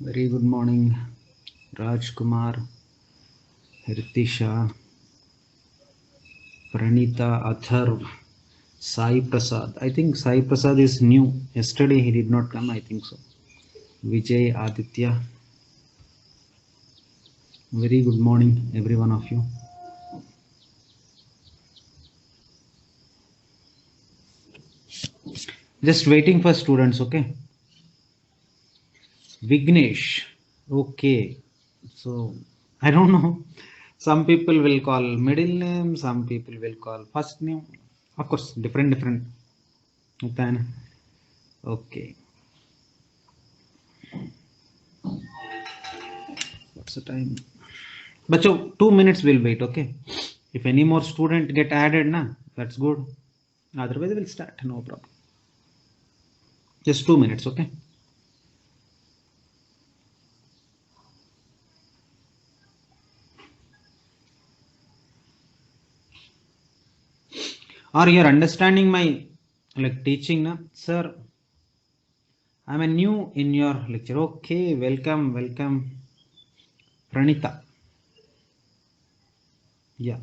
Very good morning, Raj Kumar, Hirtisha, Pranita, Atharv, Sai Prasad. I think Sai Prasad is new. Yesterday he did not come, I think so. Vijay, Aditya. Very good morning, every one of you. Just waiting for students, okay? Vignesh. Okay. So, I don't know. Some people will call middle name, some people will call first name. Of course, different. Okay. What's the time? But so 2 minutes we'll wait, okay? If any more student get added, na, that's good. Otherwise, we'll start, no problem. Just 2 minutes, okay? Or you're understanding my like teaching, na? Sir, I'm a new in your lecture. Okay, welcome, Pranita. Yeah.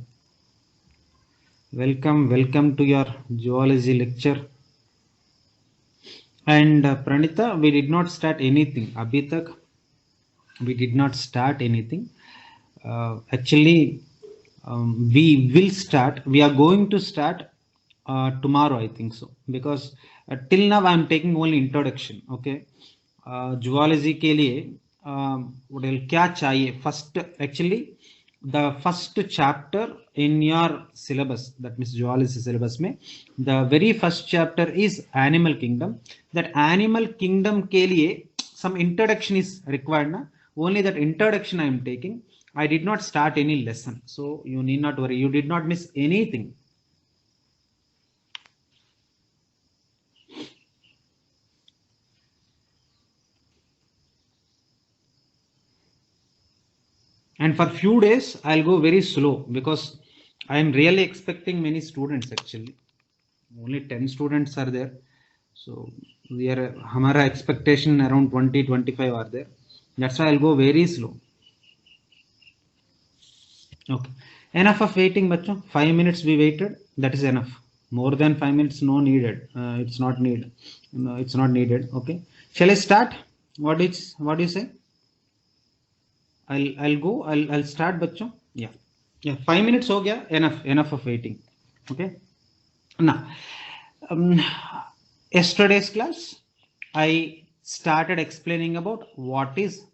Welcome to your zoology lecture. And Pranita, we did not start anything. Abhi tak, we did not start anything. Actually, we will start. We are going to start tomorrow, I think so. Because till now, I am taking only introduction. Okay. Zoology के लिए क्या चाहिए? First, actually, the first chapter in your syllabus, that means zoology syllabus में, the very first chapter is animal kingdom. That animal kingdom के लिए some introduction is required, na? Only that introduction I am taking. I did not start any lesson, so you need not worry. You did not miss anything. And for few days, I'll go very slow because I am really expecting many students actually. Only 10 students are there. So we are, hamara expectation around 20-25 are there. That's why I'll go very slow. Okay. Enough of waiting, bacho. 5 minutes we waited. That is enough. More than 5 minutes, no needed. It's not needed. No, it's not needed. Okay. Shall I start? What do you say? I'll go. I'll start, bacho. Yeah. 5 minutes ho gaya. Enough of waiting. Okay. Now, um, yesterday's class, I started explaining about what is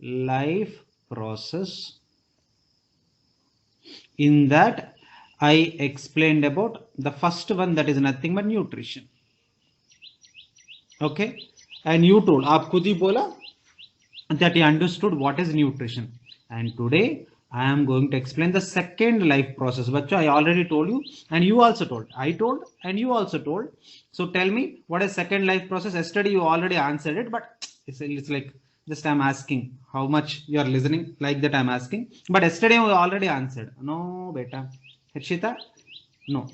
life process. In that, I explained about the first one, that is nothing but nutrition. Okay, and you told, aap khud hi bola that you understood what is nutrition. And today I am going to explain the second life process. But I already told you, and you also told. I told, and you also told. So tell me, what is second life process? Yesterday you already answered it, but it's like just I'm asking how much you are listening. Like that I'm asking. But yesterday you already answered. No, beta. Hirshita, no.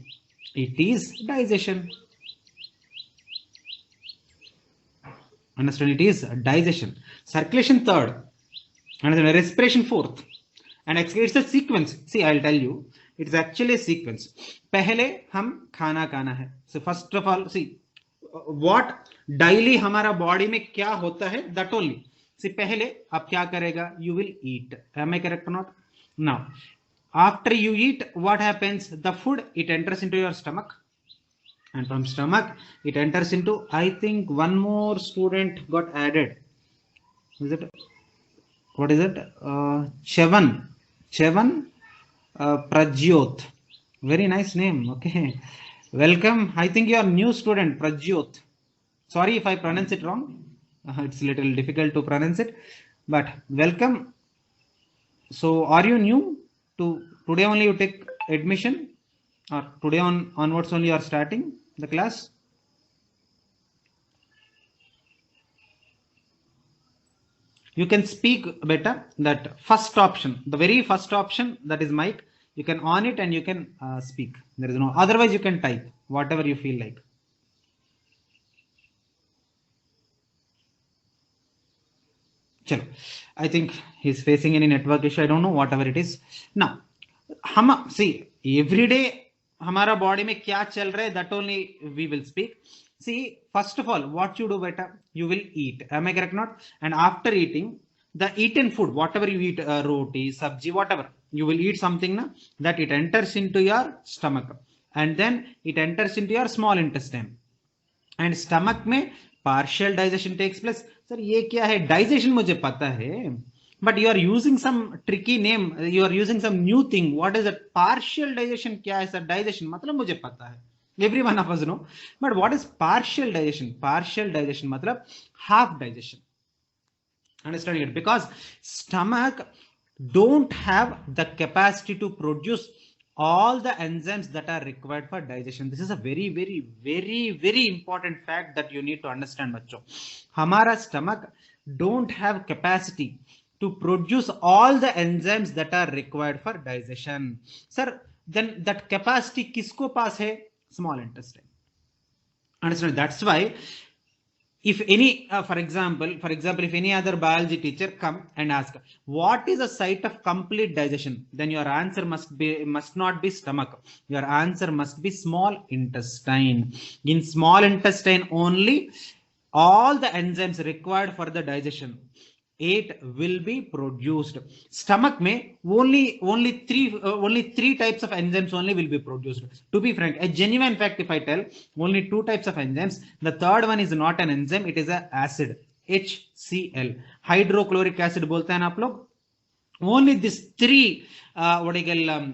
It is digestion. Understand? It is digestion. Circulation third. And then respiration fourth. And it's a sequence. See, I'll tell you. It's actually a sequence. पहले हम खाना खाना है. So first of all, see what daily हमारा body में क्या होता है, that only. See, पहले आप क्या करेगा? You will eat. Am I correct or not? Now, after you eat, what happens? The food, it enters into your stomach. And from stomach, it enters into, I think one more student got added. Is it? What is it? Chevan Prajyot. Very nice name. Okay. Welcome. I think you are new student, Prajyot. Sorry if I pronounce it wrong. It's a little difficult to pronounce it. But welcome. So are you new to today only you take admission? Or today onwards only you are starting the class? You can speak better. That first option, the very first option, that is mic, you can on it and you can speak. There is no, otherwise you can type whatever you feel like. चलो, I think he's facing any network issue, I don't know, whatever it is. Now हम see every day हमारा body में क्या चल रहा है, that only we will speak. See, first of all, what you do better, you will eat, am I correct not? And after eating, the eaten food, whatever you eat, roti, sabji, whatever, you will eat something na, that it enters into your stomach, and then it enters into your small intestine, and stomach में partial digestion takes place. Sir ये क्या है digestion, मुझे पता है, but you are using some tricky name, you are using some new thing. What is that partial digestion? क्या है sir digestion? मतलब मुझे पता है, everyone of us know, but what is partial digestion? Partial digestion मतलब half digestion. Understand it? Because stomach don't have the capacity to produce all the enzymes that are required for digestion. This is a very very very very important fact that you need to understand, बच्चों. हमारा stomach don't have capacity to produce all the enzymes that are required for digestion. Sir, then that capacity किसको पास है? Small intestine. Understand? That's why if any for example if any other biology teacher come and ask what is the site of complete digestion, then your answer must not be stomach, your answer must be small intestine. In small intestine only all the enzymes required for the digestion, it will be produced. Stomach may only three types of enzymes only will be produced. To be frank, a genuine fact, if I tell, only two types of enzymes. The third one is not an enzyme, it is a acid, HCl, hydrochloric acid बोलते हैं ना आप लोग. Only these three what I call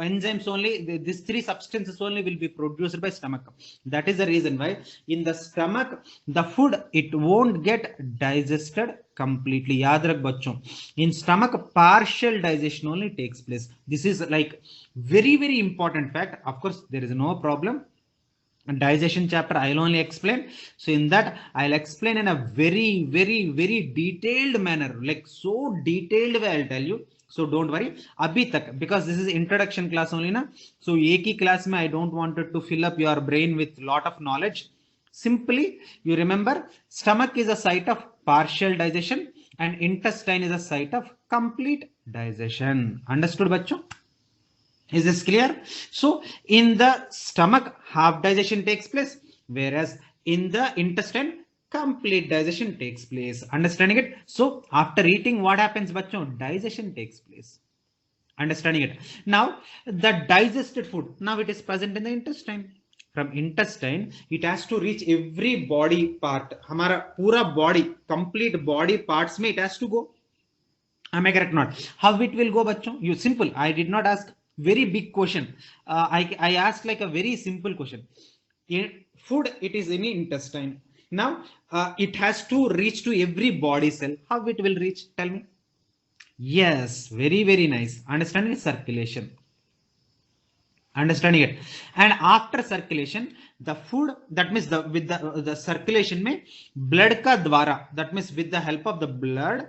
enzymes only, these three substances only will be produced by stomach. That is the reason why in the stomach the food, it won't get digested completely. याद रख बच्चों, in stomach partial digestion only takes place. This is like very very important fact. Of course there is no problem, digestion chapter I'll only explain. So in that I'll explain in a very very very detailed manner, like so detailed way I'll tell you. So don't worry abhi tak, because this is introduction class only na. So ek hi class mein I don't wanted to fill up your brain with lot of knowledge. Simply you remember, stomach is a site of partial digestion and intestine is a site of complete digestion. Understood bachcho? Is this clear? So in the stomach half digestion takes place, whereas in the intestine complete digestion takes place. Understanding it? So after eating, what happens, bachcho? Digestion takes place. Understanding it? Now the digested food, now it is present in the intestine. From intestine it has to reach every body part. हमारा पूरा body, complete body parts में it has to go. Am I correct not? How it will go, bachcho? You simple. I did not ask very big question. I asked like a very simple question. Food, it is in the intestine. Now it has to reach to every body cell. How it will reach? Tell me. Yes, very very nice. Understanding circulation. Understanding it? And after circulation, the food, that means with the circulation में blood का द्वारा, that means with the help of the blood,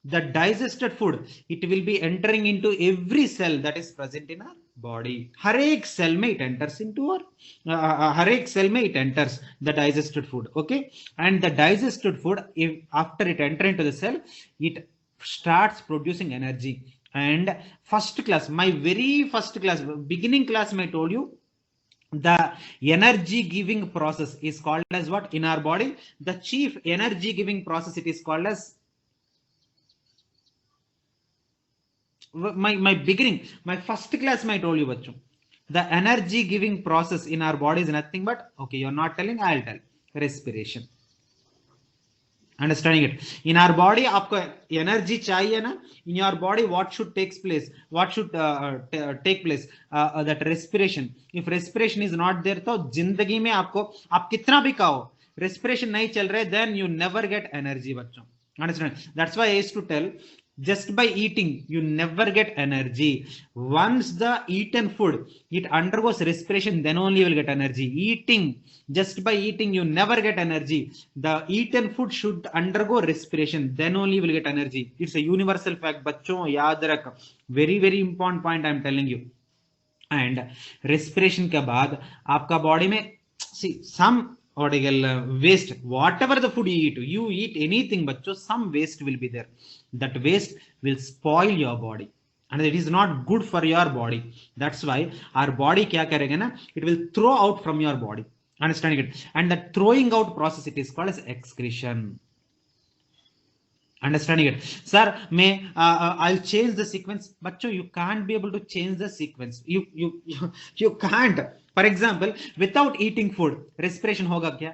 the digested food, it will be entering into every cell that is present in our body. हर एक cell में it enters into our हर एक cell में it enters the digested food. Okay, and the digested food, if after it enter into the cell, it starts producing energy. And first class, my very first class, beginning class, I told you the energy giving process is called as what in our body? The chief energy giving process, it is called as my beginning, my first class, I told you, bachcho, the energy giving process in our body is nothing but, okay, you're not telling, I'll tell, respiration. Understanding it? In our body, आपको energy चाहिए ना? In your body, what should take place? What should take place? That respiration. If respiration is not there, तो जिंदगी में आपको, आप कितना भी खाओ, respiration नहीं चल रहे, then you never get energy, बच्चों. Understand? That's why I used to tell, just by eating you never get energy. Once the eaten food, it undergoes respiration, then only you will get energy. Eating, just by eating you never get energy. The eaten food should undergo respiration, then only you will get energy. It's a universal fact, बच्चों याद रख. Very very important point I am telling you. And respiration के बाद आपका body में, see, some what do you call waste, whatever the food you eat anything बच्चों, some waste will be there. That waste will spoil your body and it is not good for your body. That's why our body क्या करेगा ना, it will throw out from your body, understanding it, and that throwing out process it is called as excretion. Understanding it, sir? I'll change the sequence. Bachcho, you can't be able to change the sequence. You can't. For example, without eating food, respiration होगा क्या?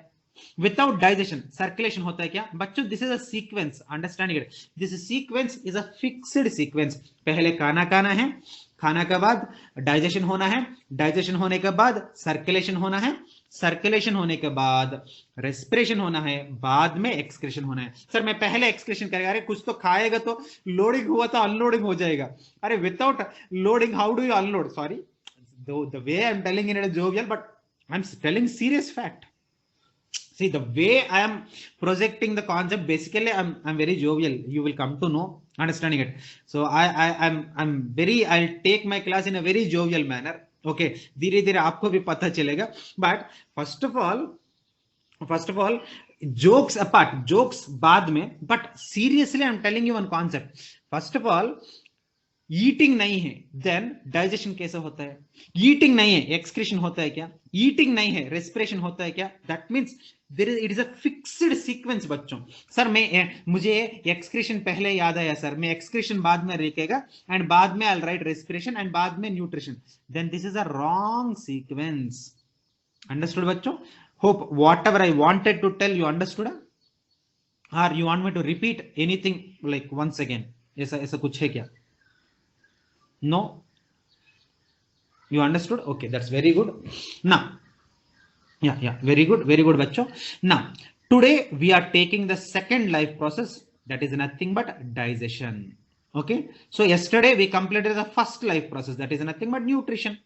Without digestion, circulation होता है क्या? बच्चों, this is a sequence. Understanding it? This sequence is a fixed sequence. पहले खाना है, खाना के बाद डाइजेशन होना है, डाइजेशन होने के बाद सर्कुलेशन होना है, सर्कुलेशन होने के बाद रेस्पिरेशन होना है, बाद में एक्सक्रीशन होना है. सर मैं पहले एक्सक्रीशन करेगा, अरे कुछ तो खाएगा तो लोडिंग हुआ तो अनलोडिंग हो जाएगा. अरे without loading how do you unload? Sorry, the way I am telling in it jovial, but I am telling serious fact. See, the way I am projecting the concept, basically I'm very jovial. You will come to know, understanding it. So I'm very, I'll take my class in a very jovial manner. Okay, धीरे धीरे आपको भी पता चलेगा. But first of all, jokes apart, jokes बाद में. But seriously, I'm telling you one concept. First of all, eating नहीं है, देन डाइजेशन कैसे होता है? ईटिंग नहीं है, एक्सक्रीशन होता है क्या? ईटिंग नहीं है, रेस्पिरेशन होता है क्या? That means it is a fixed sequence बच्चों. सर मुझे एक्सक्रीशन पहले याद आया सर, मैं एक्सक्रीशन बाद में लिखेगा एंड बाद में I will write respiration and बाद में nutrition. Then this is a wrong sequence. Understood बच्चों? Hope whatever I wanted to tell you understood, और you want me to repeat anything like once again? ऐसा कुछ है क्या? No, you understood? Okay, that's very good. Now, yeah, very good bachcho. Now today we are taking the second life process, that is nothing but digestion. Okay, so yesterday we completed the first life process, that is nothing but nutrition,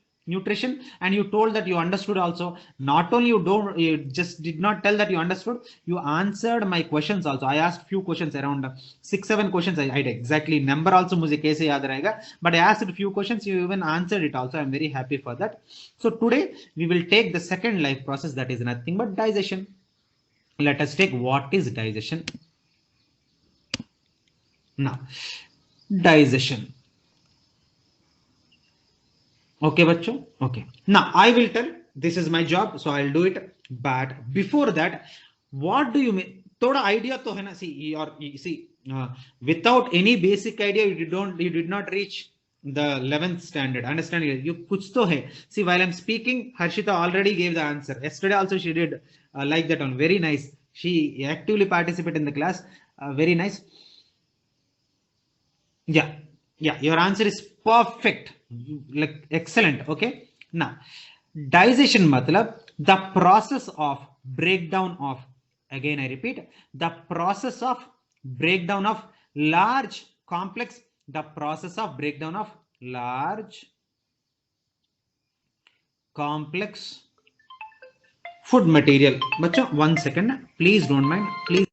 and you told that you understood also. Not only you just did not tell that you understood, you answered my questions also. I asked few questions, around 6-7 questions. I exactly number also मुझे कैसे याद रहेगा, but I asked a few questions, you even answered it also. I'm very happy for that. So today we will take the second life process, that is nothing but digestion. Let us take what is digestion. Now digestion. Okay बच्चों? Okay, now I will tell, this is my job, so I'll do it. But before that, what do you mean? थोड़ा idea तो है ना? See, without any basic idea you did not reach the 11th standard. Understanding? You कुछ तो है. See, while I'm speaking, Harshita already gave the answer. Yesterday also she did like that one. Very nice. She actively participated in the class. Very nice. Yeah, your answer is perfect, like excellent. Okay, now digestion matlab the process of breakdown of, again I repeat, the process of breakdown of large complex, the process of breakdown of large complex food material. Bachcho, 1 second, please don't mind, please.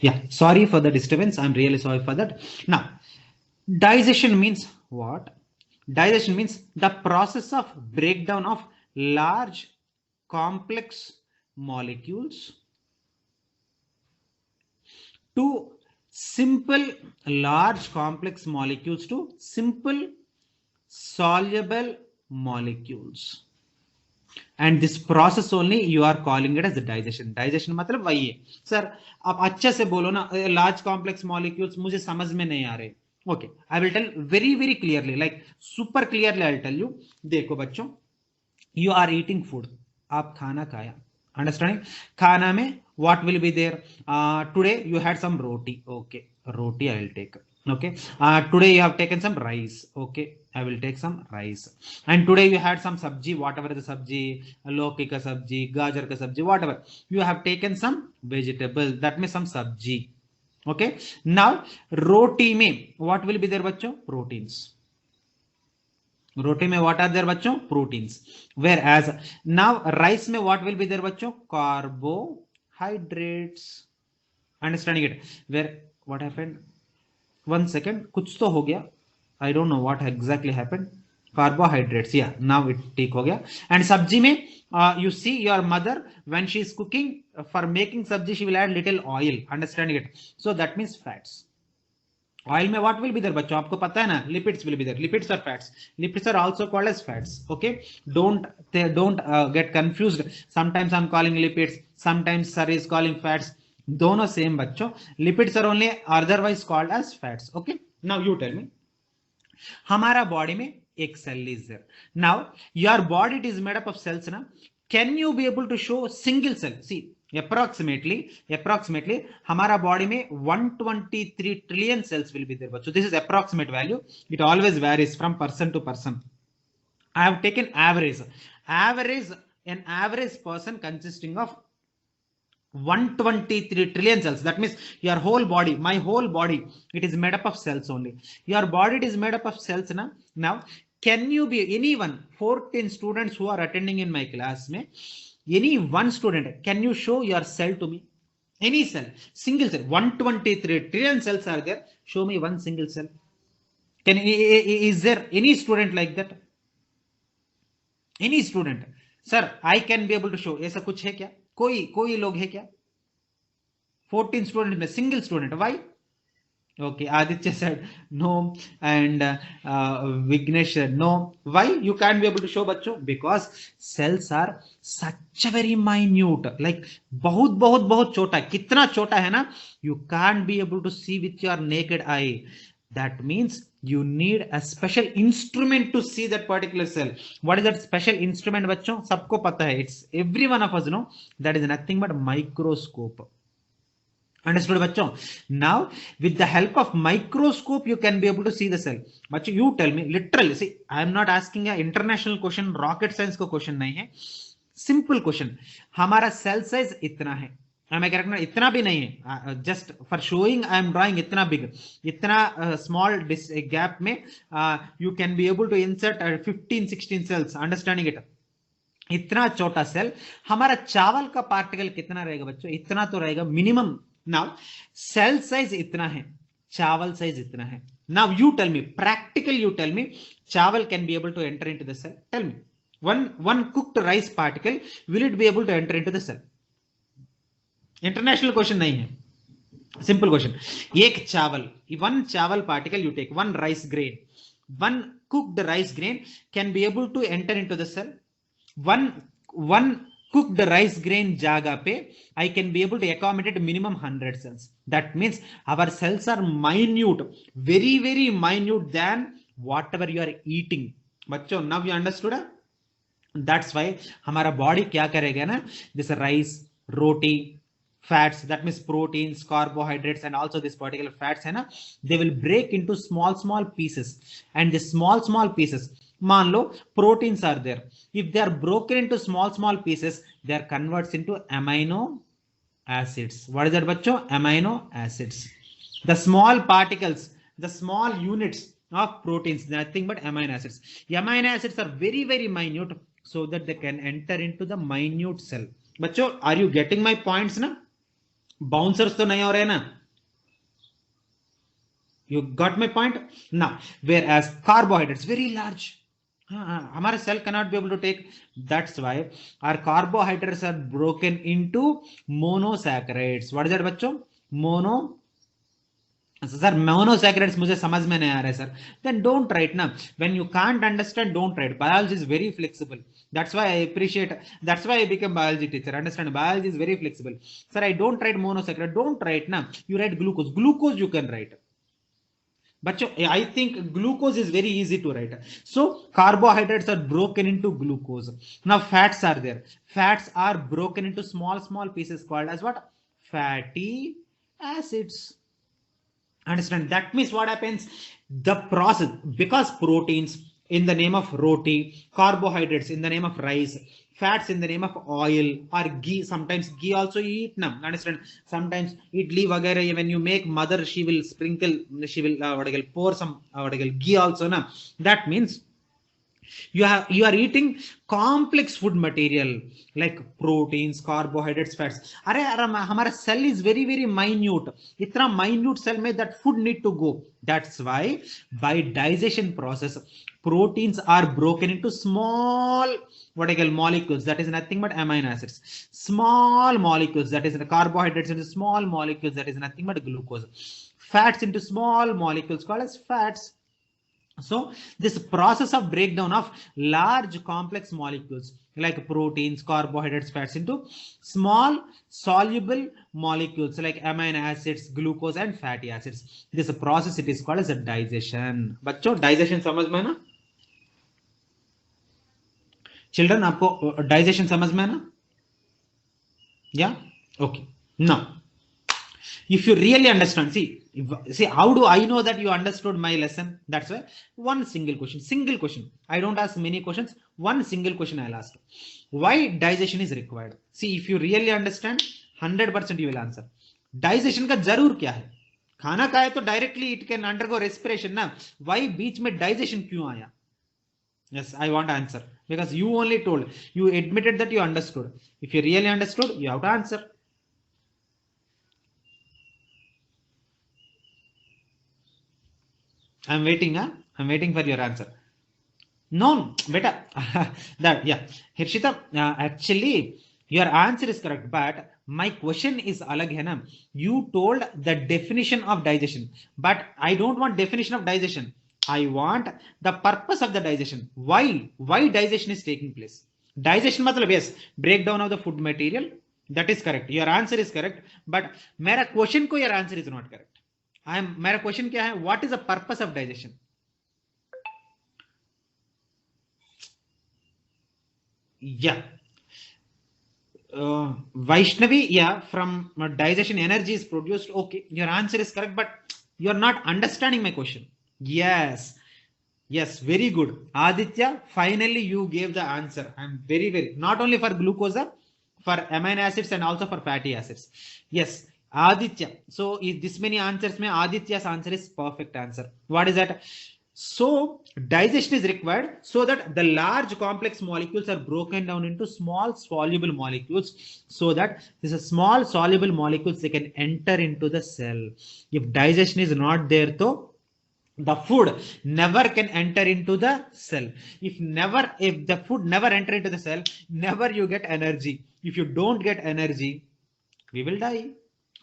Yeah, sorry for the disturbance. I'm really sorry for that. Now, digestion means what? Digestion means the process of breakdown of large complex molecules to simple large complex molecules to simple soluble molecules. And this process only you are calling it as the digestion. Digestion मतलब वही है. Sir आप अच्छे से बोलो ना, large complex molecules मुझे समझ में नहीं आ रहे. Okay, I will tell very clearly, like super clearly I'll tell you. देखो बच्चों, You are eating food. आप खाना खाया. Understanding? खाना में what will be there? Today you had some roti. Okay, roti I will take. Okay. Today you have taken some rice. Okay, I will take some rice. And today you had some sabji, whatever the sabji, loki ka sabji, gajar ka sabji, whatever. You have taken some vegetable. That means some sabji. Okay. Now roti में what will be there बच्चों? Proteins. Roti में what are there बच्चों? Proteins. Whereas now rice में what will be there बच्चों? Carbohydrates. Understanding it? Where what happened? One second, कुछ तो हो गया. I don't know what exactly happened. Carbohydrates, या नाउ इट ठीक हो गया. एंड सब्जी में you see your mother when she is cooking, for making sabji she will add little oil. Understanding it? So that means fats. Oil में what will be there बच्चों? आपको पता है ना, lipids will be there. Lipids are fats. Lipids are also called as fats. Okay, don't get confused. Sometimes I am calling lipids, sometimes sir is calling fats. दोनों same बच्चों. Lipids are only otherwise called as fats. Okay, now you tell me, हमारा body में एक cell is there. Now your body it is made up of cells ना. Can you be able to show single cell? See, approximately हमारा body में 123 trillion cells will be there बच्चों. This is approximate value. It always varies from person to person. I have taken average. An average person consisting of 123 trillion cells. That means your whole body, my whole body, it is made up of cells only. Your body it is made up of cells na. Now can you be anyone, 14 students who are attending in my class mein, any one student, can you show your cell to me? Any cell, single cell. 123 trillion cells are there. Show me one single cell. Is there any student like that? Any student? Sir, I can be able to show. ऐसा कुछ है क्या? कोई लोग है क्या? 14 student में single student. Why? Okay, Aditya said no, and Vignesh said no. Why you can't be able to show बच्चों? Because cells are such a very minute, like बहुत छोटा है. कितना छोटा है ना? You can't be able to see with your naked eye. That means you need a special instrument to see that particular cell. What is that special instrument बच्चों? सबको पता है. It's every one of us know. That is nothing but microscope. Understood बच्चों? Now with the help of microscope you can be able to see the cell. बच्चों you tell me, literally, see I am not asking a international question, rocket science का question नहीं है. Simple question. हमारा cell size इतना है. Am I correct? इतना भी नहीं है. Just for showing I am drawing इतना big. इतना small gap में you can be able to insert 15-16 cells. Understanding it? इतना छोटा सेल. हमारा चावल का पार्टिकल कितना रहेगा बच्चों? इतना तो रहेगा मिनिमम. Now cell size इतना है, चावल साइज इतना है. Now you tell me, practical you tell me, चावल can be able to enter into the cell. Tell me, one cooked rice particle, will it be able to enter into the cell? International question नहीं है, simple question. एक चावल, one चावल particle you take, one rice grain, one cooked rice grain can be able to enter into the cell. One cooked rice grain jaga pe I can be able to accommodate minimum 100 cells. That means our cells are minute, very minute than whatever you are eating. बच्चों, now you understood? That's why हमारा body क्या करेगा ना, this rice, roti, fats, that means proteins, carbohydrates, and also this particular fats है ना, they will break into small pieces. And the small pieces, मान लो proteins are there. If they are broken into small pieces, they are converts into amino acids. What is that बच्चों? Amino acids. The small particles, the small units of proteins, nothing but amino acids. The amino acids are very minute, so that they can enter into the minute cell. बच्चों, are you getting my points ना? Bouncers तो नहीं हो रहे ना? You got my point? Now, whereas carbohydrates very large, हमारा cell cannot be able to take. That's why our carbohydrates are broken into monosaccharides. What is that बच्चों? Sir monosaccharides मुझे समझ में नहीं आ रहा है सर. Then don't write ना. When you can't understand, don't write. Biology is very flexible. That's why I appreciate. That's why I became biology teacher. Understand? Biology is very flexible. Sir, I don't write monosaccharide. Don't write na. You write glucose. Glucose you can write. But I think glucose is very easy to write. So carbohydrates are broken into glucose. Now fats are there. Fats are broken into small pieces called as what? Fatty acids. Understand? That means what happens? The process, because proteins in the name of roti, carbohydrates in the name of rice, fats in the name of oil or ghee. Sometimes ghee also you eat now. Understand? Sometimes idli vagara, when you make mother, she will sprinkle, she will pour some ghee also na. That means you are eating complex food material like proteins, carbohydrates, fats. अरे हमारा cell is very minute. इतना minute cell में that food need to go. That's why by digestion process proteins are broken into small what I call molecules, that is nothing but amino acids. Small molecules, that is the carbohydrates, into small molecules, that is nothing but glucose. Fats into small molecules called as fats. So this process of breakdown of large complex molecules like proteins, carbohydrates, fats into small soluble molecules like amino acids, glucose and fatty acids. This process it is called as a digestion. बच्चों digestion समझ में ना? Children आपको digestion समझ में ना? Yeah? Okay. Now, if you really understand, see how do I know that you understood my lesson? That's why one single question. I don't ask many questions. One single question I'll ask. Why digestion is required? See, if you really understand, 100% you will answer. Digestion का जरूर क्या है? खाना खाए तो directly it can undergo respiration ना. Why बीच में digestion क्यों आया? Yes, I want to answer because you only told, you admitted that you understood. If you really understood, you have to answer. I'm waiting, huh? I'm waiting for your answer. No, beta. That, yeah. Hirshita, actually, your answer is correct, but my question is alag hai na. You told the definition of digestion, but I don't want definition of digestion. I want the purpose of the digestion. Why digestion is taking place? Digestion matlab, yes, breakdown of the food material. That is correct. Your answer is correct, but मेरा question को your answer is not correct. मेरा question क्या है? What is the purpose of digestion? या Vaishnavi, yeah, from digestion energy is produced. Okay, your answer is correct, but you are not understanding my question. Yes, very good, Aditya. Finally you gave the answer. I'm very not only for glucose, for amino acids and also for fatty acids. Yes, Aditya. So is this many answers mein Aditya's answer is perfect answer. What is that? So digestion is required so that the large complex molecules are broken down into small soluble molecules, so that these small soluble molecules they can enter into the cell. If digestion is not there, though the food never can enter into the cell. If the food never enter into the cell, never you get energy. If you don't get energy, we will die.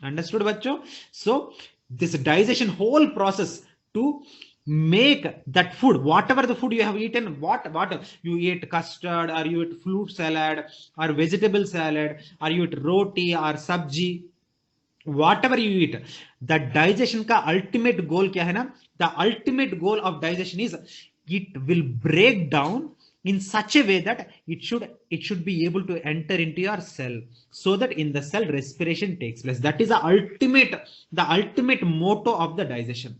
Understood, bachcho? So this digestion whole process to make that food, whatever the food you have eaten, what you eat custard or you eat fruit salad or vegetable salad or you eat roti or sabji, whatever you eat, the digestion ka ultimate goal kya hai na? The ultimate goal of digestion is it will break down in such a way that it should be able to enter into your cell, so that in the cell respiration takes place. That is the ultimate motto of the digestion.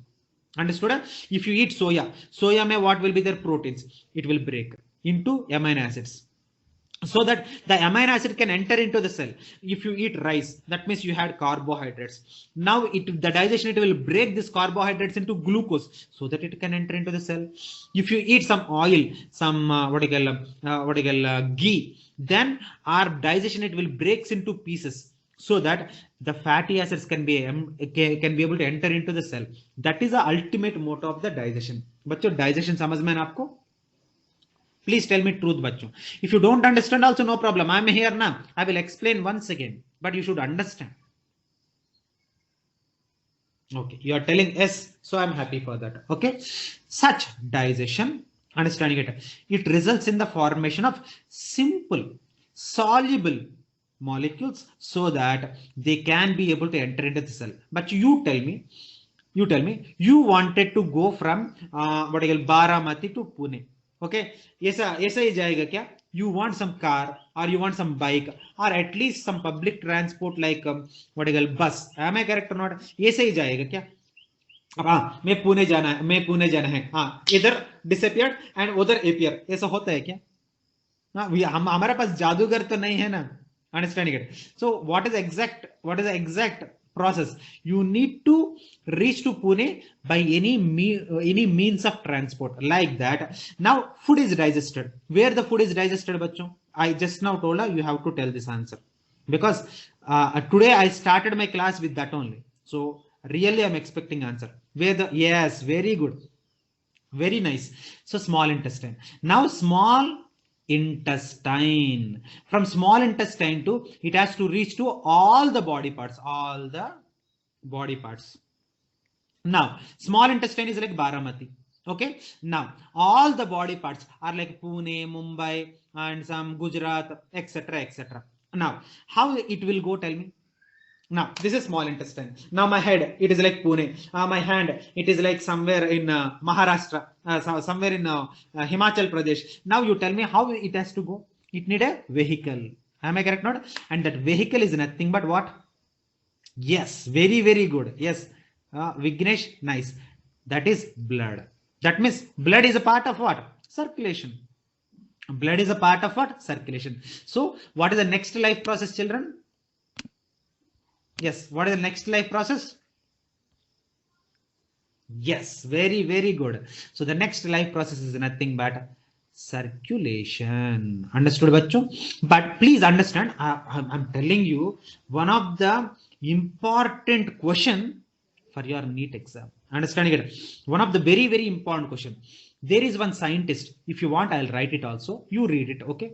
Understood? If you eat soya mein what will be their proteins? It will break into amino acids, so that the amino acid can enter into the cell. If you eat rice, that means you had carbohydrates. Now the digestion, it will break this carbohydrates into glucose, so that it can enter into the cell. If you eat some oil, some ghee, then our digestion, it will breaks into pieces, so that the fatty acids can be able to enter into the cell. That is the ultimate motto of the digestion. बच्चों digestion समझ में ना आपको? Please tell me truth, bachcho. If you don't understand also, no problem. I'm here now. I will explain once again, but you should understand. Okay, you are telling yes, so I'm happy for that. Okay, such digestion, understanding it results in the formation of simple, soluble molecules, so that they can be able to enter into the cell. But you tell me, You tell me, you wanted to go from what I call Baramati to Pune. Okay, ऐसा ऐसा ही जाएगा क्या? You want some car or you want some bike or at least some public transport like what I call bus. Am I correct or not? ऐसे ही जाएगा क्या? अब हाँ, मैं पुणे जाना है, मैं पुणे जाना है, हाँ इधर डिसअपियर्ड एंड उधर अपियर, ऐसा होता है क्या? हाँ, हम हमारे पास जादूगर तो नहीं है ना. Understanding it. So what is the exact process? You need to reach to Pune by any means of transport like that. Now food is digested. Where the food is digested, bachcho? I just now told you have to tell this answer because today I started my class with that only. So really I'm expecting answer. Where the, yes, very good, very nice. So small intestine. Now small intestine, from small intestine to it has to reach to all the body parts, now small intestine is like Baramati. Okay, now all the body parts are like Pune, Mumbai and some Gujarat, etc, etc. Now how it will go, tell me? Now this is small intestine. Now my head, it is like Pune. My hand, it is like somewhere in Maharashtra, somewhere in Himachal Pradesh. Now you tell me how it has to go. It need a vehicle. Am I correct? Not? And that vehicle is nothing but what? Yes, very very good. Yes, Vignesh, nice. That is blood. That means blood is a part of what? Circulation. Blood is a part of what? Circulation. So what is the next life process, children? Yes, what is the next life process? Yes, very, very good. So the next life process is nothing but circulation. Understood, bachcho? But please understand, I'm telling you, one of the important question for your NEET exam. Understanding it? One of the very, very important question. There is one scientist. If you want, I'll write it also. You read it, okay?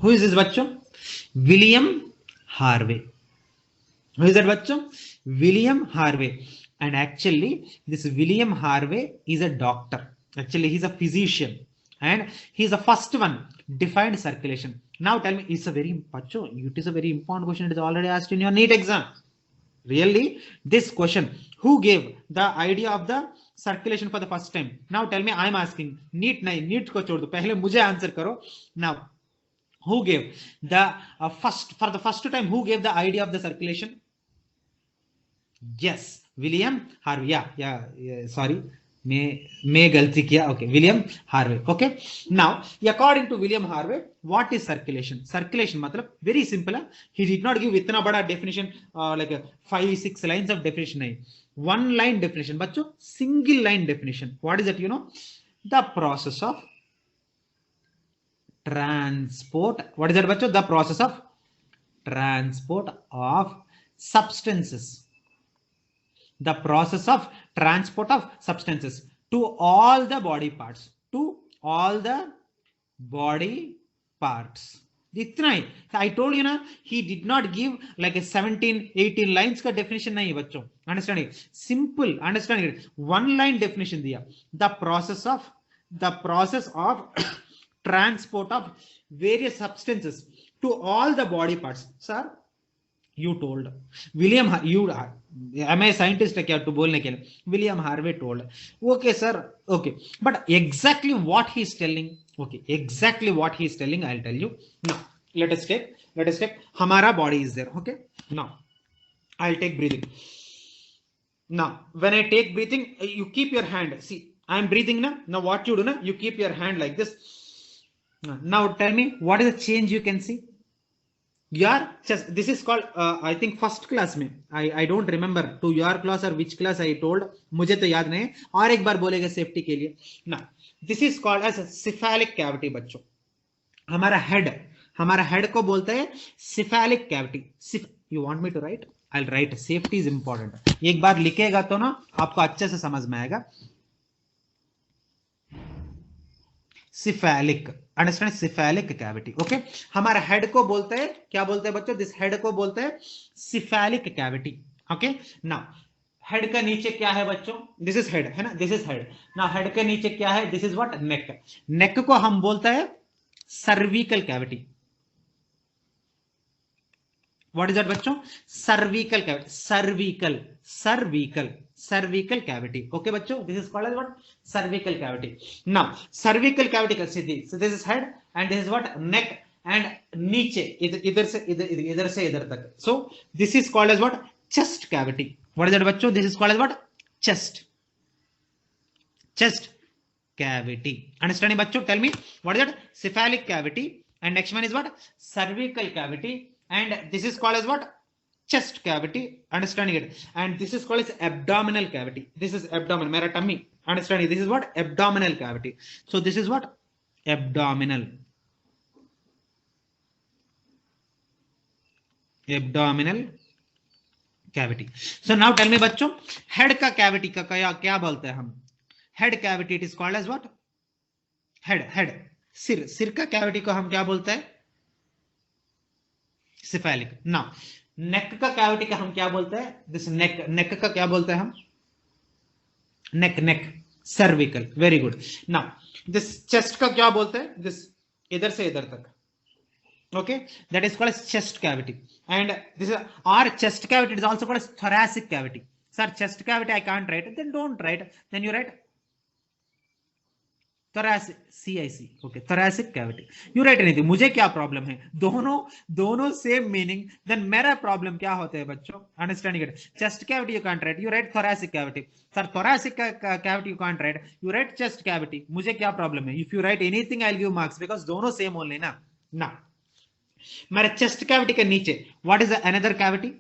Who is this bachcho? William Harvey. Who is that bachcho? William Harvey. And actually, this William Harvey is a doctor. Actually, he's a physician. And he's the first one defined circulation. Now tell me, it's a very bachcho, it is a very important question. It is already asked in your NEET exam. Really? This question, who gave the idea of the circulation for the first time? Now tell me, I'm asking. NEET nahi, NEET ko chhod do. Pehle mujhe answer karo. Now, who gave the for the first time, who gave the idea of the circulation? Yes, William Harvey. Yeah, sorry, may galti kiya. Okay, William Harvey. Okay, now according to William Harvey, what is circulation? Circulation matlab very simple. He did not give itna bada definition like 5-6 lines of definition. Nahi. One line definition, bachcho, single line definition. What is it? You know, the process of transport. What is that, bachcho? The process of transport of substances. The process of transport of substances to all the body parts. To all the body parts. Itna I told you na, he did not give like a 17-18 lines ka definition nahi bachcho. Understanding? Simple. Understanding? One line definition diya. The process of transport of various substances to all the body parts. Sir, you told. William, you am I a scientist to bolne ke liye? William Harvey told. Okay, sir. Okay, but exactly what he is telling. Okay, exactly what he is telling, I'll tell you. Now, let us take. Hamara body is there. Okay. Now, I'll take breathing. Now, when I take breathing, you keep your hand. See, I'm breathing now. Now, what you do now? You keep your hand like this. Now, tell me, what is the change you can see? Your chest. This is called, I think, first class में. I don't remember to your class or which class I told. मुझे तो याद नहीं. और एक बार बोलेगा safety के लिए. Now, this is called as a cephalic cavity, बच्चों. हमारा head को बोलता है cephalic cavity. You want me to write? I'll write. Safety is important. एक बार लिखेगा तो ना आपको अच्छे से समझ में आएगा. Cephalic. Understand? Cephalic cavity. Okay. हमारा head को बोलते हैं, क्या बोलते हैं बच्चों? This head को बोलते हैं cephalic cavity. Okay. Now, head का नीचे क्या है बच्चों? This is head, है ना? This is head. Now, head के नीचे क्या है? This is what? Neck. Neck को हम बोलते हैं cervical cavity. What is that बच्चों? Cervical cavity. Cervical cavity. Okay बच्चों, this is called as what? Cervical cavity. Now cervical cavity का सीधी, so this is head and this is what? Neck and नीचे इधर से इधर तक. So this is called as what? Chest cavity. What is that बच्चों? This is called as what? Chest cavity. Understanding बच्चों? Tell me what is that? Cephalic cavity. And next one is what? Cervical cavity. And this is called as what? Chest cavity. Understanding it? And this is called as abdominal cavity. This is abdomen, mera tummy. Understanding? This is what? Abdominal cavity. So this is what? Abdominal cavity. So now tell me बच्चों, head का cavity का क्या बोलते हैं हम? Head cavity, it is called as what? Head. सिर का cavity को हम क्या बोलते हैं? Cephalic. Now neck का cavity का हम क्या बोलते हैं? This neck का क्या बोलते हैं हम? Neck. Cervical. Very good. Now this chest का क्या बोलते हैं? This इधर से इधर तक. Okay, that is called as chest cavity. And this is our chest cavity. It is also called as thoracic cavity. Sir, chest cavity I can't write. Then don't write. Then you write thoracic. CIC. Okay, thoracic cavity. You write anything. मुझे क्या problem है? दोनों same meaning. Then मेरा problem क्या होता है बच्चों? Understanding it. Chest cavity you can't write. You write thoracic cavity. Sir, thoracic cavity you can't write. You write chest cavity. मुझे क्या problem है? If you write anything, I'll give marks because दोनों same only ना. Now, मेरे chest cavity के नीचे what is the another cavity?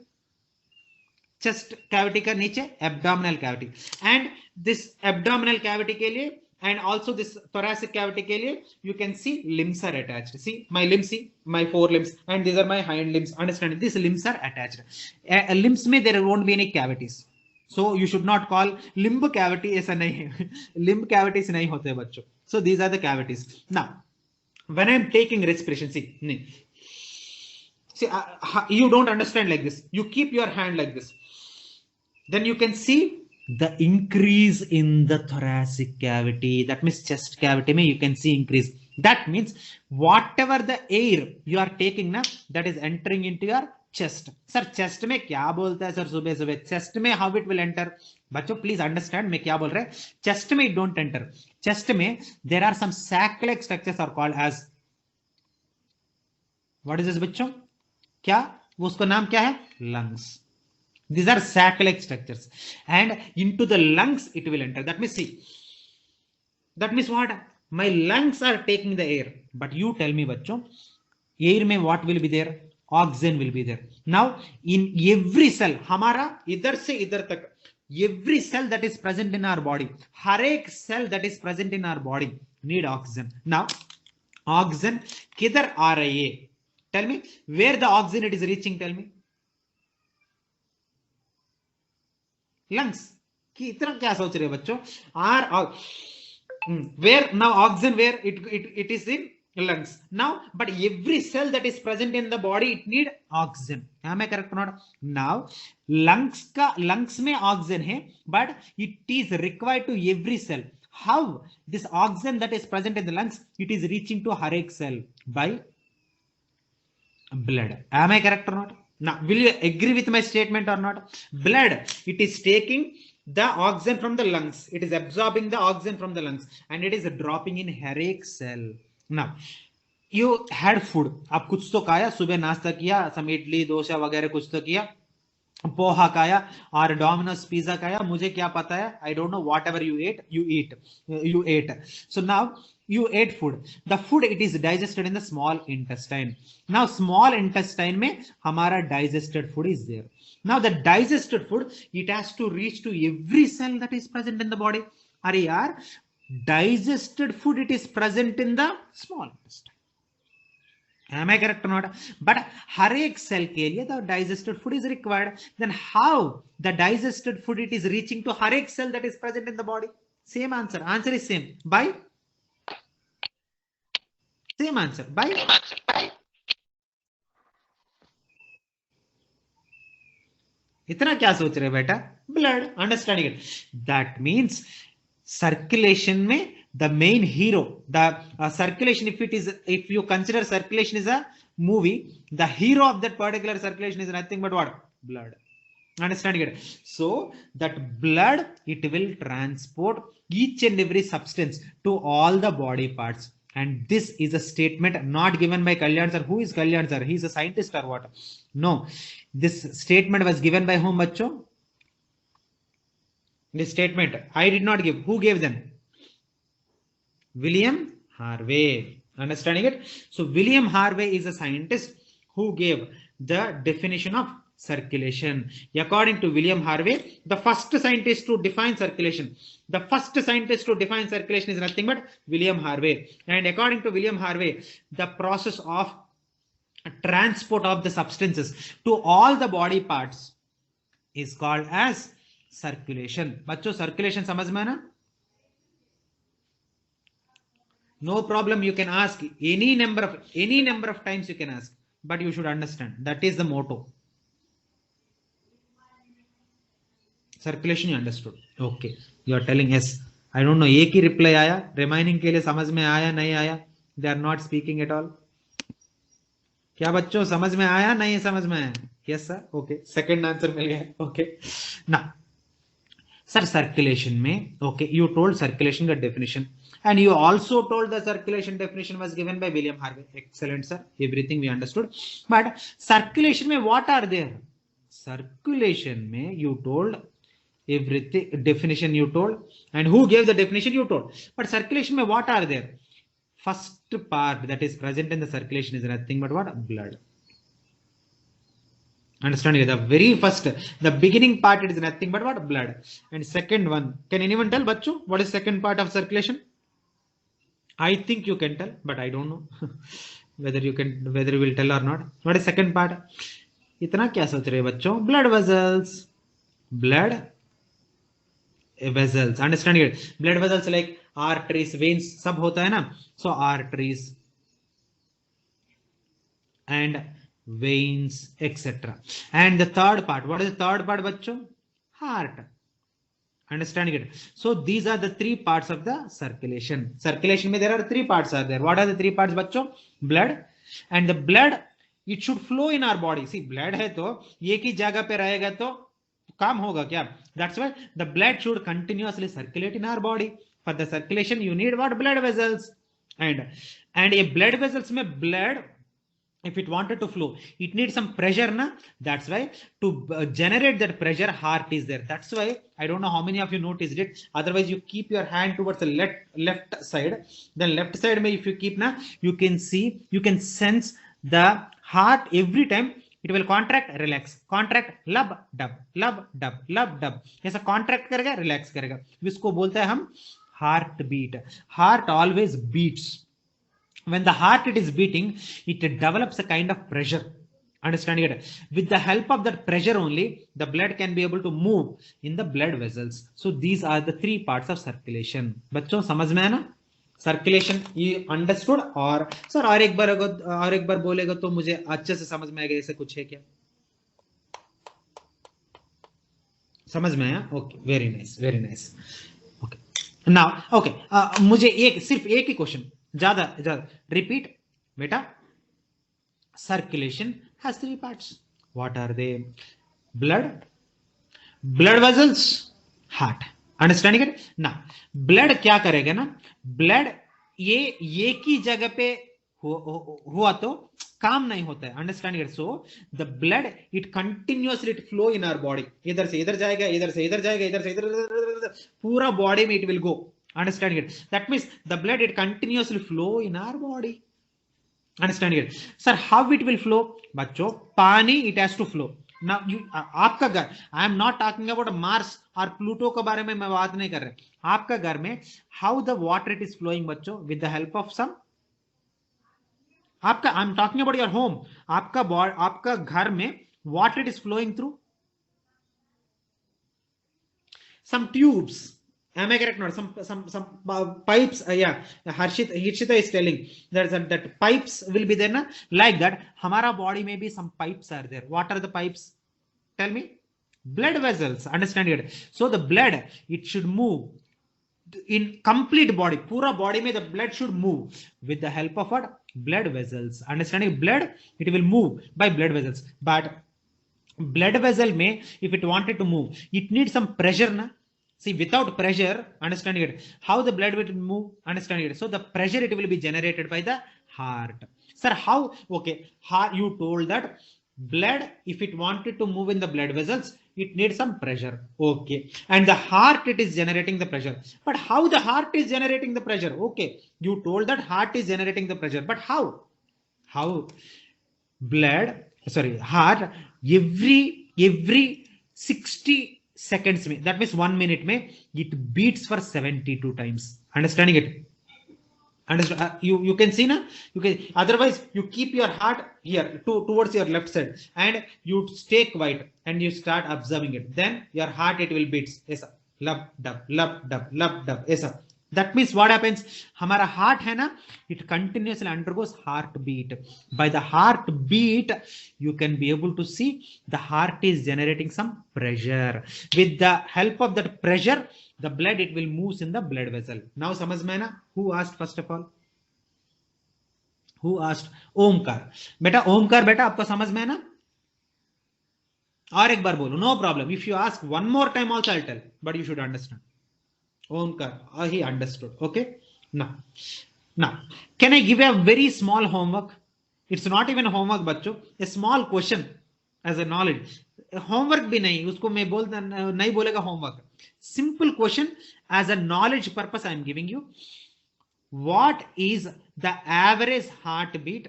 Chest cavity का नीचे abdominal cavity. And this abdominal cavity के लिए and also this thoracic cavity के लिए you can see limbs are attached. See my limbs, see my forelimbs, and these are my hind limbs. Understand? These limbs are attached. Limbs में there won't be any cavities. So you should not call limb cavity. ऐसा नहीं है. Limb cavities नहीं होते बच्चों. So these are the cavities. Now when I am taking respiration, see you don't understand like this. You keep your hand like this. Then you can see the increase in the thoracic cavity. That means chest cavity mein you can see increase. That means whatever the air you are taking na, that is entering into your chest. Sir, chest mein kya bolta hai sir subah? Chest mein how it will enter? बच्चों please understand मैं क्या बोल रहा है. Chest में it don't enter. Chest में there are some sac-like structures are called as what is this बच्चों? क्या उसका नाम क्या है? Lungs. These are sac-like structures, and into the lungs it will enter. That means see. That means what? My lungs are taking the air. But you tell me, बच्चों, air में what will be there? Oxygen will be there. Now in every cell, हमारा इधर से इधर तक, every cell that is present in our body, हर एक cell that is present in our body need oxygen. Now oxygen किधर आ रही है? Tell me where the oxygen it is reaching. Tell me. Lungs. कि इतना क्या सोच रहे बच्चों? Where now oxygen where it is in lungs. Now but every cell that is present in the body it need oxygen. Am I correct or not? Now lungs में oxygen है, but it is required to every cell. How this oxygen that is present in the lungs it is reaching to हर एक cell by blood. Am I correct or not? Now will you agree with my statement or not? Blood it is taking the oxygen from the lungs, it is absorbing the oxygen from the lungs and it is dropping in हर एक cell. Now you had food, आप कुछ तो खाया, सुबह नाश्ता किया, some idli dosa वगैरह कुछ तो किया, पोहा खाया और डोमिनोज पिज्जा खाया, मुझे क्या पता है? I don't know. Whatever you ate. So now you ate food. The food it is digested in the small intestine. Now small intestine में हमारा digested food is there. Now the digested food it has to reach to every cell that is present in the body. अरे यार, digested food it is present in the small intestine. Am I correct or not? But हर एक cell के लिए the digested food is required. Then how the digested food it is reaching to हर एक cell that is present in the body? Same answer. Answer is same. By same answer. By इतना क्या सोच रहे बेटा? Blood. Understanding it. That means circulation में the main hero, the circulation, if you consider circulation is a movie, the hero of that particular circulation is nothing but what? Blood. Understanding it? So that blood, it will transport each and every substance to all the body parts. And this is a statement not given by Kalyan sir. Who is Kalyan sir? He is a scientist or what? No. This statement was given by whom, bacho? This statement I did not give. Who gave them? William Harvey. Understanding it? So William Harvey is a scientist who gave the definition of circulation. According to William Harvey, the first scientist to define circulation. The first scientist to define circulation is nothing but William Harvey. And according to William Harvey, the process of transport of the substances to all the body parts is called as circulation. बच्चों circulation समझ में ना? No problem, you can ask any number of times you can ask, but you should understand that is the motto. Circulation you understood? Okay, you are telling yes. I don't know, एक ही reply आया, remaining के लिए समझ में आया नहीं आया? They are not speaking at all. क्या बच्चों समझ में आया नहीं समझ में आया? Yes sir. Okay, second answer मिल गया. Okay, now sir circulation में, okay, you told circulation का definition and you also told the circulation definition was given by William Harvey. Excellent sir, everything we understood. But circulation में what are there? Circulation में you told everything, definition you told, and who gave the definition you told. But circulation में what are there? First part that is present in the circulation is nothing but what? Blood. Understanding? The very first, the beginning part, it is nothing but what? Blood. And second one, can anyone tell, bachcho, what is second part of circulation? I think you can tell, but I don't know whether you will tell or not. What is second part? इतना क्या सोच रहे बच्चों? Blood vessels. Blood vessels. Understanding it? Blood vessels like arteries, veins, सब होता है ना? So arteries and veins, etc. And the third part, what is the third part, bachcho? Heart. Understanding it? So these are the three parts of the circulation. Circulation में there are three parts are there. What are the three parts, bachcho? Blood. And the blood, it should flow in our body. See, blood है तो एक ही जगह पे रहेगा तो काम होगा क्या? That's why the blood should continuously circulate in our body. For the circulation, you need what? Blood vessels. And a blood vessels में blood, if it wanted to flow, it needs some pressure, na? That's why to generate that pressure, heart is there. That's why I don't know how many of you noticed it. Otherwise, you keep your hand towards the left side. The left side, may if you keep, na, you can see, you can sense the heart every time. It will contract, relax, contract, लब dub, लब dub, लब dub. ऐसा contract करेगा, relax करेगा. इसको बोलते हैं हम heart beat. Heart always beats. When the heart it is beating, it develops a kind of pressure. Understanding it? With the help of that pressure only, the blood can be able to move in the blood vessels. So these are the three parts of circulation. बच्चों समझ में है ना? Circulation you understood? और sir और एक बार बोलेगा तो मुझे अच्छे से समझ में आएगा. ऐसे कुछ है क्या? समझ में आया? Okay, very nice, very nice. Okay. Now, okay, मुझे सिर्फ एक ही क्वेश्चन, ज्यादा repeat बेटा. Circulation has three parts. What are they? Blood vessels, heart. Understanding it? Now, blood क्या करेगा ना? Blood ये एक ही जगह पे हुआ तो काम नहीं होता है. Understanding it? So the blood it continuously flow in our body. इधर से इधर जाएगा, इधर से इधर जाएगा, इधर से इधर, पूरा body में it will go. Understanding it? That means the blood it continuously flow in our body. Understanding it? Sir, how it will flow? बच्चों, पानी it has to flow. Now, आपका घर, I am not talking about Mars और Pluto के बारे में मैं बात नहीं कर रहा. आपका घर में how the water it is flowing बच्चों, with the help of some, आपका, I am talking about your home. आपका घर में water it is flowing through some tubes. Am I correct? Not some pipes. Yeah, Harshita is telling that pipes will be there, na? Like that. Hamara body may be some pipes are there. What are the pipes? Tell me. Blood vessels. Understand it? So the blood it should move in complete body, पूरा body में the blood should move with the help of what? Blood vessels. Understanding? Blood, it will move by blood vessels. But blood vessel में, if it wanted to move, it needs some pressure na. See, without pressure, understanding it, how the blood will move, understanding it. So the pressure, it will be generated by the heart. Sir, how? Okay, you told that blood, if it wanted to move in the blood vessels, it needs some pressure. Okay, and the heart, it is generating the pressure. But how the heart is generating the pressure? Okay, you told that heart is generating the pressure, but how? How? Blood, sorry, heart, every 60 seconds में, that means 1 minute में, it beats for 72 times. Understanding it? Understand? You can see na, you can, otherwise you keep your heart here towards your left side and you stay quiet and you start observing it, then your heart, it will beats ऐसा, लब dub ऐसा. That means what happens, हमारा heart है ना, it continuously undergoes heartbeat. By the heartbeat, you can be able to see the heart is generating some pressure. With the help of that pressure, the blood, it will moves in the blood vessel. Now समझ में ना? Who asked first of all? Who asked? Omkar. बेटा ओमकार, बेटा आपको समझ में है ना? और एक बार बोलो, no problem. If you ask one more time also, I'll tell, but you should understand. Omkar, he understood. Okay. Now, can I give a very small homework? It's not even homework, बच्चों. A small question as a knowledge. Homework भी नहीं, उसको मैं बोलता नहीं बोलेगा homework. Simple question as a knowledge purpose I am giving you. What is the average heartbeat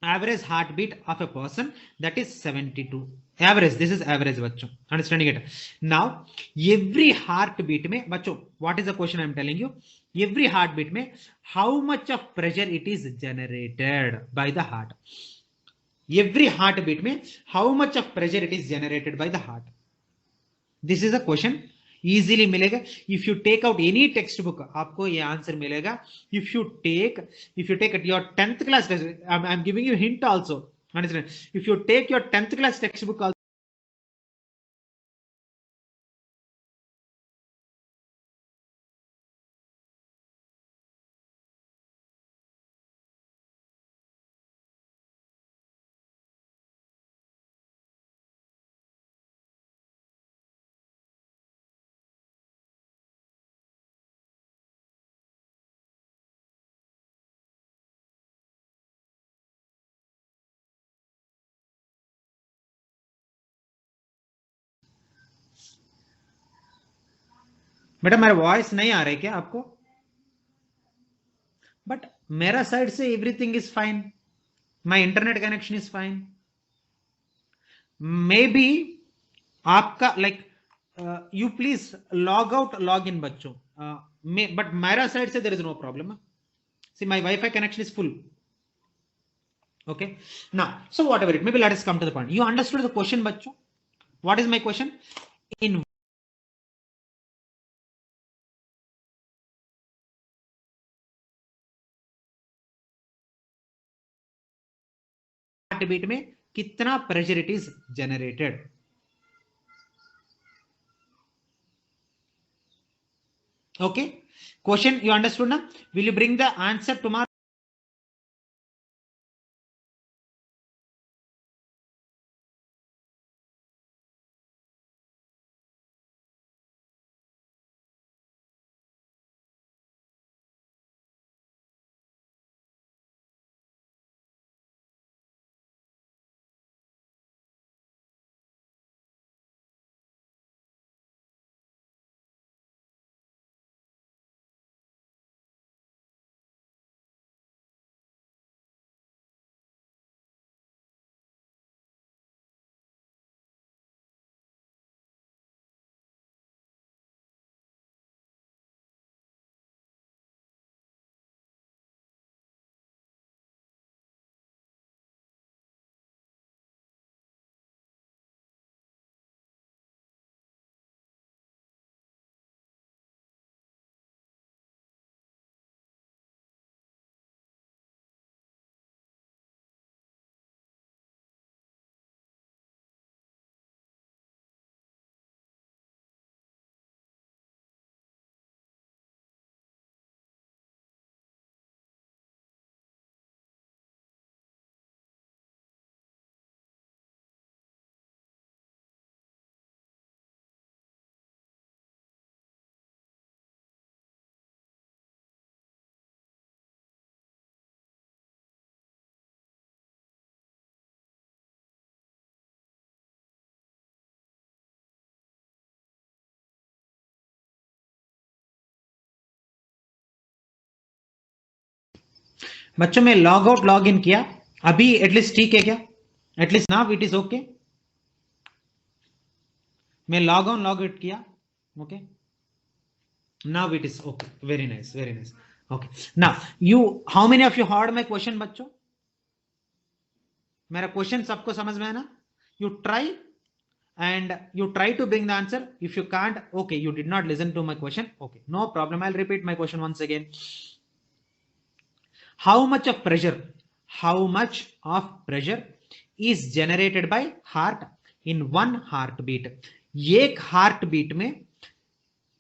of a person that is 72? Average, this is average बच्चों. Understanding it? Now, every heartbeat में बच्चों, what is the question I am telling you? Every heartbeat में how much of pressure it is generated by the heart? Every heartbeat में how much of pressure it is generated by the heart? This is a question. Easily मिलेगा. If you take out any textbook, आपको ये answer मिलेगा. If you take at your 10th class, I'm giving you hint also. Understand? If you take your 10th class textbook also, बेटा मेरा voice नहीं आ रहा है क्या आपको? बट मेरा साइड से everything is fine. My internet connection is fine. Maybe आपका like you please log out log in बच्चों. बट मेरा साइड से there is no problem. See my wifi connection is full. Okay, now so whatever it may be, let us come to the point. You understood the question bachcho? What is my question? In heartbeat में कितना pressure it is generated? Okay, question you understood na? Will you bring the answer tomorrow? बच्चों मैं log out log इन किया अभी, at least ठीक है क्या? At least now it is okay. मैं लॉग ऑन लॉग आउट किया, okay now it is okay, very nice very nice. Okay now you, how many of you heard my question बच्चों? मेरा question सबको समझ में है ना? You try and you try to bring the answer. If you can't, okay, you did not listen to my question, okay, no problem, I'll repeat my question once again. How much of pressure, how much of pressure is generated by heart in one heartbeat? एक heart beat में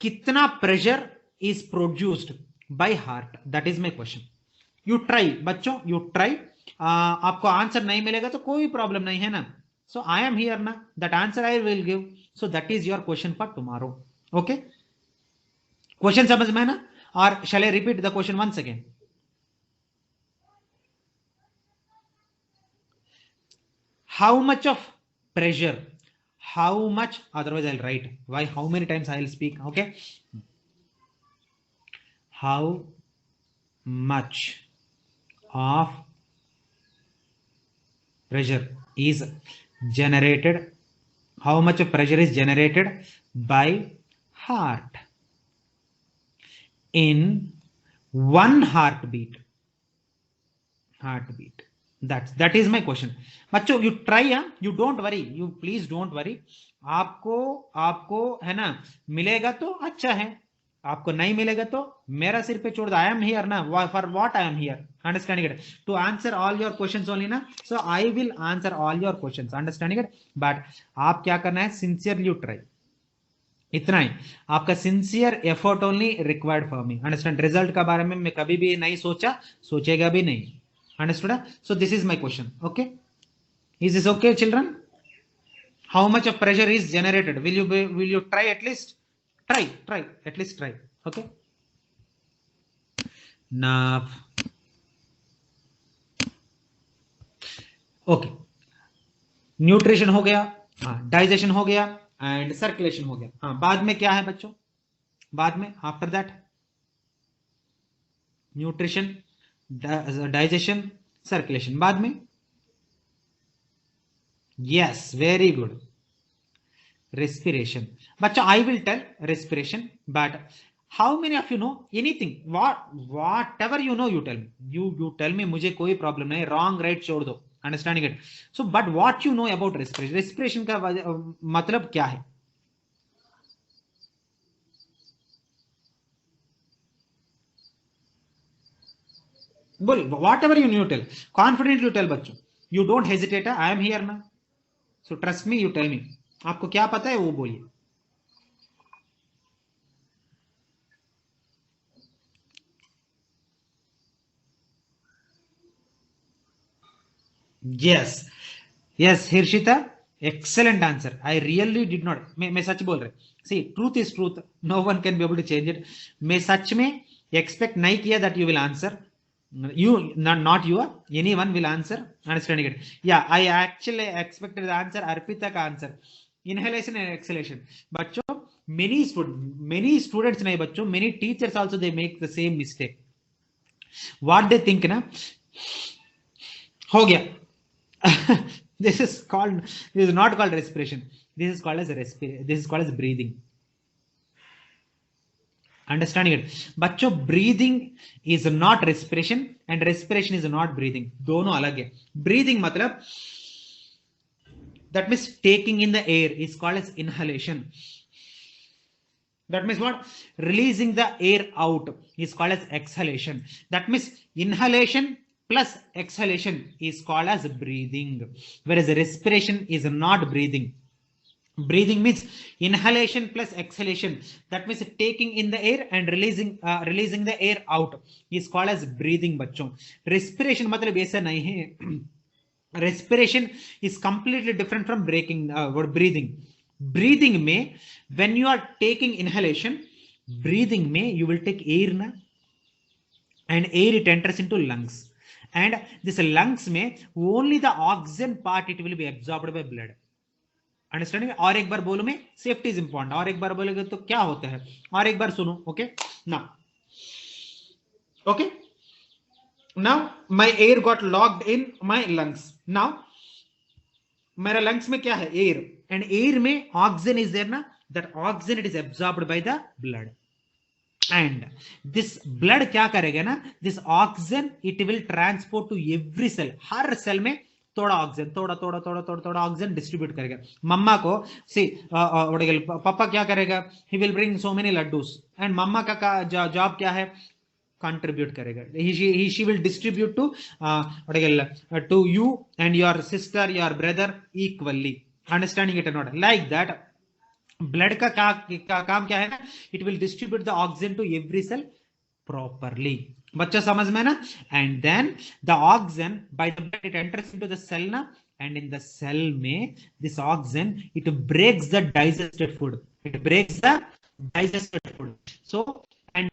कितना pressure is produced by heart, that is my question. You try बच्चों, you try. आपको answer नहीं मिलेगा तो कोई problem नहीं है ना, so I am here na, that answer I will give, so that is your question for tomorrow, okay? Question समझ में है ना? or shall I repeat the question once again? How much of pressure, how much, otherwise I'll write why, how many times I'll speak, okay? How much of pressure is generated, how much of pressure is generated by heart in one heartbeat, heartbeat, that is my question बच्चों। you try, you don't worry, you please don't worry। आपको आपको है ना, मिलेगा तो अच्छा है, आपको नहीं मिलेगा तो मेरा सिर पे छोड़ दो। आई एम हियर ना, for what I am here, understanding it, to answer all your questions only ना, so I will answer all your questions, understanding it. But आप क्या करना है, सिंसियरली ट्राई, इतना ही आपका sincere effort only required for me, understand. Result का बारे में मैं कभी भी नहीं सोचा, सोचेगा भी नहीं, understood? So this is my question, okay? Is this okay children? How much of pressure is generated? Will you try at least, try at least try, okay? Now okay, nutrition हो गया, हाँ डाइजेशन हो गया and circulation हो गया। हाँ बाद में क्या है बच्चों? बाद में after that nutrition, digestion, circulation, बाद में yes very good, respiration bachcha, I will tell respiration, but how many of you know anything? Whatever you know, you tell me, you tell me, mujhe koi problem nahi, wrong right chhod do, understanding it? So but what you know about respiration, respiration ka matlab kya hai? bol whatever you know, tell confidently, you tell bachcho, you don't hesitate, I am here na, so trust me, you tell me आपको क्या पता है वो बोलिए। yes yes hirshita, excellent answer, I really did not, मैं सच बोल रहा, see truth is truth, no one can be able to change it। मैं सच में expect नहीं किया that you will answer, you not you, anyone will answer, understanding it? yeah, I actually expected the answer arpita ka answer, inhalation and exhalation। बच्चों many students नहीं बच्चों, many teachers also they make the same mistake, what they think ना, हो गया this is called, this is not called respiration, this is called as this is called as breathing, understanding it बच्चों? breathing is not respiration and respiration is not breathing, दोनों अलग है। breathing मतलब, that means taking in the air is called as inhalation, that means what, releasing the air out is called as exhalation, that means inhalation plus exhalation is called as breathing, whereas respiration is not breathing। breathing means inhalation plus exhalation, that means taking in the air and releasing the air out is called as breathing बच्चों। respiration मतलब ऐसा नहीं है, respiration is completely different from breathing। breathing में when you are taking inhalation, breathing में you will take air ना, and air it enters into lungs, and this lungs में only the oxygen part it will be absorbed by blood, understanding? और एक बार बोलूं मैं, safety is important, और एक बार बोलोगे तो क्या होता है, और एक बार सुनो, ओके ना, okay Now my air got locked in my lungs. Now मेरा lungs में क्या है? Air. And air में oxygen is there ना? That oxygen it is absorbed by the blood. And this blood क्या करेगा ना? This oxygen it will transport to every cell. Her cell में थोड़ा ऑक्सीजन थोड़ा ऑक्सीजन डिस्ट्रीब्यूट करेगा मम्मा को सी पापा क्या करेगा he will bring so many laddoos and मम्मा का जॉब क्या है contribute करेगा she will distribute to you and your sister your brother equally understanding it or not like that blood का काम क्या है ना it will distribute the oxygen to every cell properly बच्चा समझ में ना and then the oxygen by the blood it enters into the cell ना एंड इन द सेल में this oxygen it breaks the digested food it breaks the digested food so and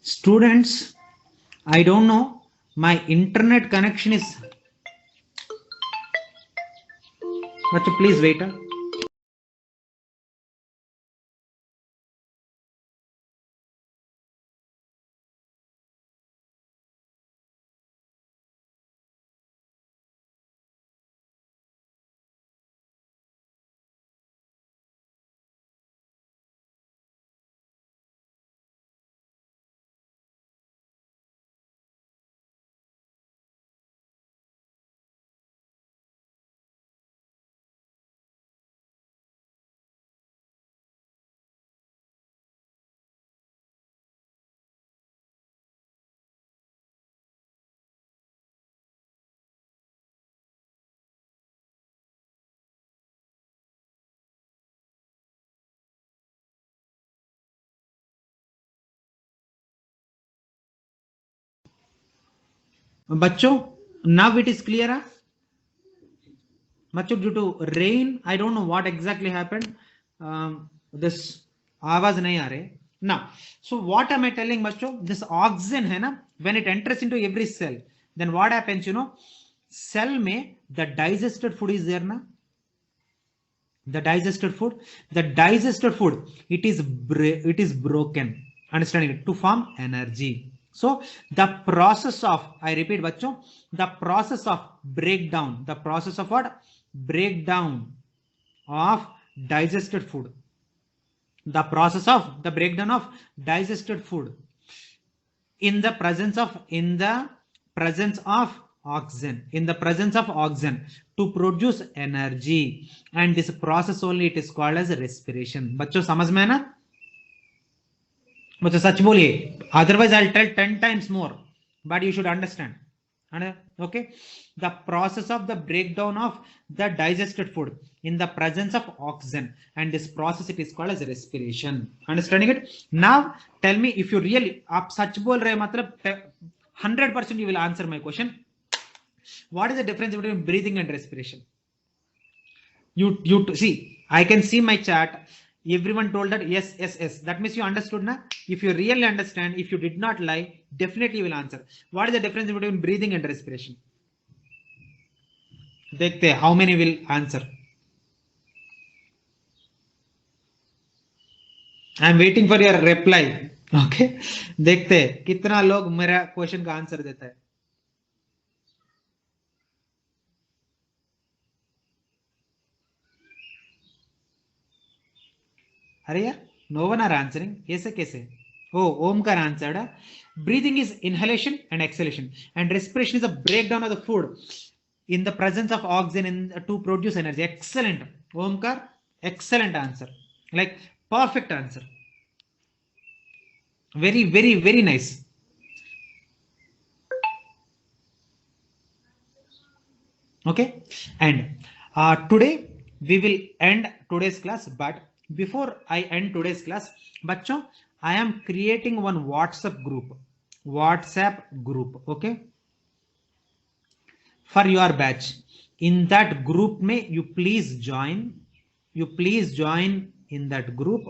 students I don't know my internet connection is but please wait बच्चों now it is clear बच्चों due to rain I don't know what exactly happened this आवाज नहीं आ रहे now so what am I telling बच्चों this oxygen है ना when it enters into every cell then what happens you know cell में the digested food is there ना the digested food it is broken understanding it to form energy so the process of I repeat bachcho the process of breakdown the process of what breakdown of digested food the process of the breakdown of digested food in the presence of oxygen, in the presence of oxygen to produce energy, and this process only it is called as respiration. बच्चों समझ में है ना? बच्चों सच बोलिए, otherwise I'll tell 10 times more, but you should understand. Okay, the process of the breakdown of the digested food in the presence of oxygen, and this process it is called as respiration. Understanding it? Now tell me, if you really आप सच बोल रहे मतलब 100% you will answer my question. What is the difference between breathing and respiration? You see, I can see my chat. Everyone told that yes, yes, yes. That means you understood, na? If you really understand, if you did not lie, definitely you will answer. What is the difference between breathing and respiration? देखते हैं how many will answer. I am waiting for your reply. Okay, देखते हैं कितना लोग मेरा question का answer देता है. अरे यार, no one are answering. ऐसे कैसे? Oh, Omkar answered. Breathing is inhalation and exhalation, and respiration is a breakdown of the food in the presence of oxygen to produce energy. Excellent, Omkar. Excellent answer. Like perfect answer. Very, very, very nice. Okay, and today we will end today's class, but before I end today's class, बच्चों, I am creating one WhatsApp group, okay, for your batch. In that group में you please join in that group.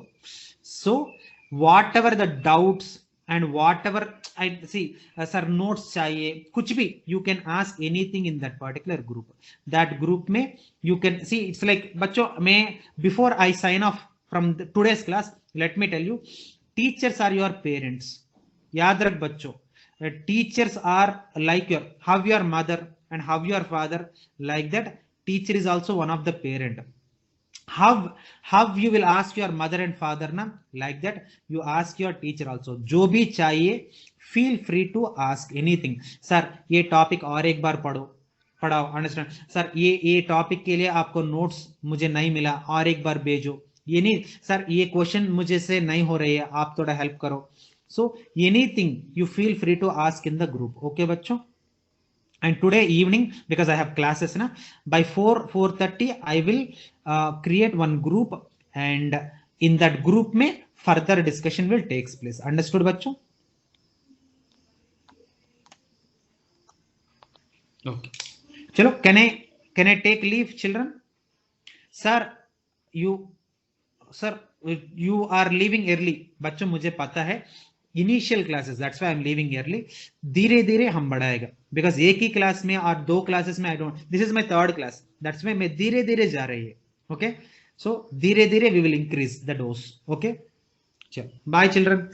So whatever the doubts and whatever I see, sir notes चाहिए कुछ भी, you can ask anything in that particular group. That group में you can see, it's like बच्चों, मैं before I sign off from today's class, let me tell you, teachers are your parents. याद रख बच्चों, teachers are like how your mother and how your father, like that teacher is also one of the parent. How you will ask your mother and father na, like that you ask your teacher also. जो भी चाहिए feel free to ask anything. Sir ये topic और एक बार पढ़ाओ, understand sir, ये topic के लिए आपको नोट्स मुझे नहीं मिला, और एक बार भेजो. ये नहीं सर, ये क्वेश्चन मुझे से नहीं हो रही है, आप थोड़ा हेल्प करो. So anything you feel free to ask in the group. Okay बच्चों? And today evening, because I have classes na, by 4:30 I will create one group, and in that group mein further discussion will takes place. Understood bachcho? Okay, chalo, can I take leave children? Sir, you are leaving early. बच्चों मुझे पता है, initial classes, that's why I am leaving early. धीरे धीरे हम बढ़ाएगा, because एक ही class में और 2 क्लासेस में I don't, this is my 3rd class, that's why मैं धीरे धीरे जा रही है. ओके, सो धीरे धीरे we will increase the dose. Okay, चलो बाय चिल्ड्रन.